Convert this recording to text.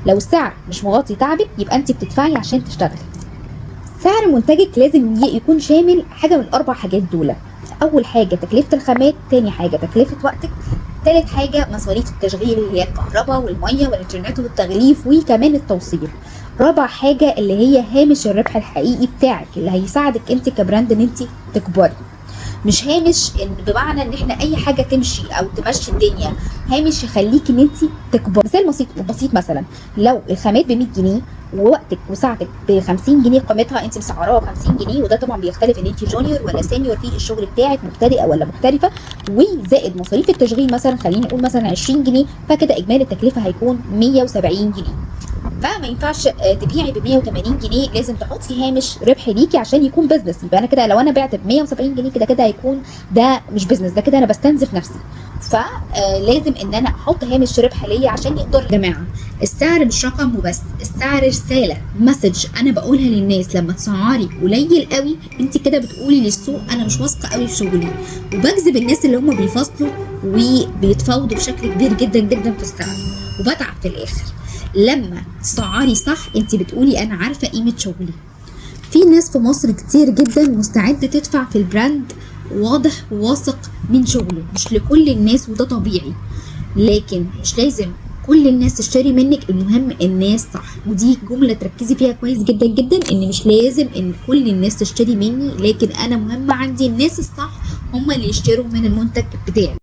لو السعر مش مغطي تعبك يبقى انت بتدفعي عشان تشتغلي. سعر منتجك لازم يكون شامل حاجه من الاربع حاجات دول. اول حاجه تكلفه الخامات، تاني حاجه تكلفه وقتك، تالت حاجه مصاريف التشغيل اللي هي الكهرباء والميه والانترنت والتغليف وكمان التوصيل، رابع حاجه اللي هي هامش الربح الحقيقي بتاعك اللي هيساعدك انت كبراند ان انت تكبري. مش هامش بمعنى ان احنا اي حاجه تمشي او تمشي الدنيا، هامش يخليك ان انت تكبر. مثال بسيط مثلا، لو الخامات ب 100 جنيه ووقتك وساعتك ب 50 جنيه قيمتها، انت مسعراها ب 50 جنيه، وده طبعا بيختلف ان انت جونيور ولا سينيور في الشغل بتاعك، مبتدئه ولا محترفه، وزائد مصاريف التشغيل مثلا خلينا نقول مثلا 20 جنيه، فكده اجمالي التكلفه هيكون 170 جنيه. فما ينفعش تبيعي ب 180 جنيه، لازم تحطي هامش ربح ليكي عشان يكون بزنس. يبقى انا كده لو انا بعت ب 170 جنيه كده هيكون ده مش بزنس، ده كده انا بستنزف نفسي. فلازم ان انا احط هامش ربح ليا عشان يقدر. يا جماعه السعر مش رقم وبس، السعر رساله، مسج انا بقولها للناس. لما تسعري قليل قوي انت كده بتقولي للسوق انا مش واثقه قوي في شغلي، وبجذب الناس اللي هم بيفاصلوا وبيتفاوضوا بشكل كبير جدا جدا في السعر، وبتعب في الاخر. لما تسعري صح انت بتقولي انا عارفه قيمه شغلي. في ناس في مصر كتير جدا مستعده تدفع في البراند واضح وواثق من شغله. مش لكل الناس وده طبيعي، لكن مش لازم كل الناس تشتري منك، المهم الناس صح. ودي جمله تركزي فيها كويس جدا جدا، ان مش لازم ان كل الناس تشتري مني، لكن انا مهم عندي الناس الصح هم اللي يشتروا من المنتج بتاعي.